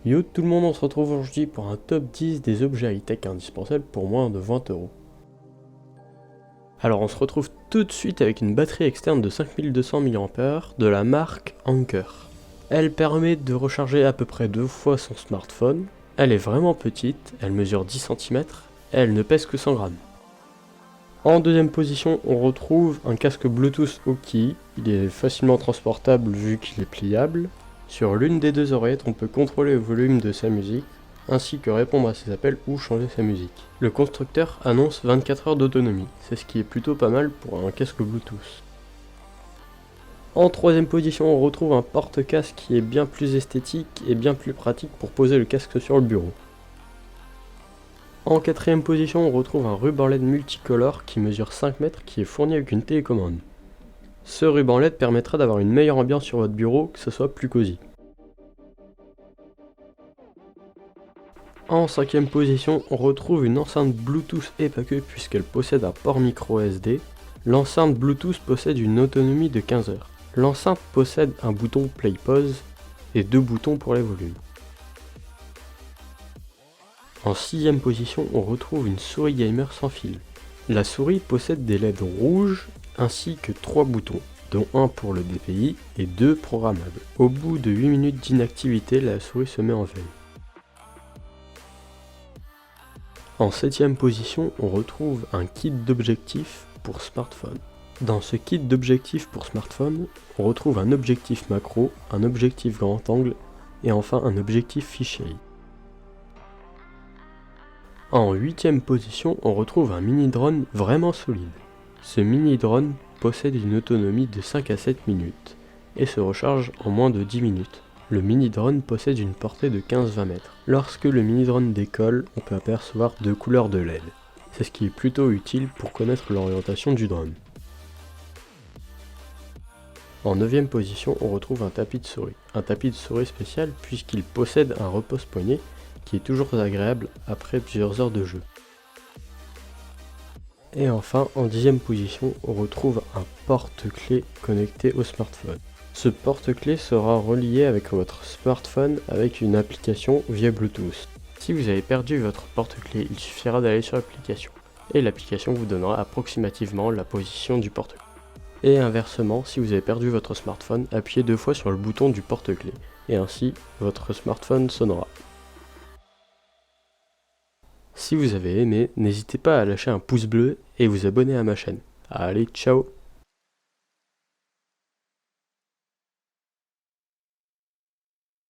Yo tout le monde, on se retrouve aujourd'hui pour un top 10 des objets high-tech indispensables pour moins de 20€. Alors on se retrouve tout de suite avec une batterie externe de 5200 mAh de la marque Anker. Elle permet de recharger à peu près 2 fois son smartphone, elle est vraiment petite, elle mesure 10 cm, et elle ne pèse que 100 grammes. En deuxième position, on retrouve un casque Bluetooth Oki, il est facilement transportable vu qu'il est pliable. Sur l'une des deux oreillettes, on peut contrôler le volume de sa musique, ainsi que répondre à ses appels ou changer sa musique. Le constructeur annonce 24 heures d'autonomie, c'est ce qui est plutôt pas mal pour un casque Bluetooth. En troisième position, on retrouve un porte-casque qui est bien plus esthétique et bien plus pratique pour poser le casque sur le bureau. En quatrième position, on retrouve un ruban LED multicolore qui mesure 5 mètres qui est fourni avec une télécommande. Ce ruban LED permettra d'avoir une meilleure ambiance sur votre bureau, que ce soit plus cosy. En cinquième position, on retrouve une enceinte Bluetooth et pas que puisqu'elle possède un port micro SD. L'enceinte Bluetooth possède une autonomie de 15 heures. L'enceinte possède un bouton Play Pause et 2 boutons pour les volumes. En sixième position, on retrouve une souris gamer sans fil. La souris possède des LED rouges ainsi que 3 boutons, dont un pour le DPI et 2 programmables. Au bout de 8 minutes d'inactivité, la souris se met en veille. En septième position, on retrouve un kit d'objectifs pour smartphone. Dans ce kit d'objectifs pour smartphone, on retrouve un objectif macro, un objectif grand angle et enfin un objectif fisheye. En huitième position, on retrouve un mini drone vraiment solide. Ce mini drone possède une autonomie de 5 à 7 minutes et se recharge en moins de 10 minutes. Le mini drone possède une portée de 15-20 mètres. Lorsque le mini drone décolle, on peut apercevoir 2 couleurs de LED. C'est ce qui est plutôt utile pour connaître l'orientation du drone. En 9ème position, on retrouve un tapis de souris. Un tapis de souris spécial puisqu'il possède un repose-poignet qui est toujours agréable après plusieurs heures de jeu. Et enfin, en 10ème position, on retrouve un porte-clés connecté au smartphone. Ce porte-clés sera relié avec votre smartphone avec une application via Bluetooth. Si vous avez perdu votre porte-clés, il suffira d'aller sur l'application. Et l'application vous donnera approximativement la position du porte-clés. Et inversement, si vous avez perdu votre smartphone, appuyez 2 fois sur le bouton du porte-clés. Et ainsi, votre smartphone sonnera. Si vous avez aimé, n'hésitez pas à lâcher un pouce bleu et vous abonner à ma chaîne. Allez, ciao!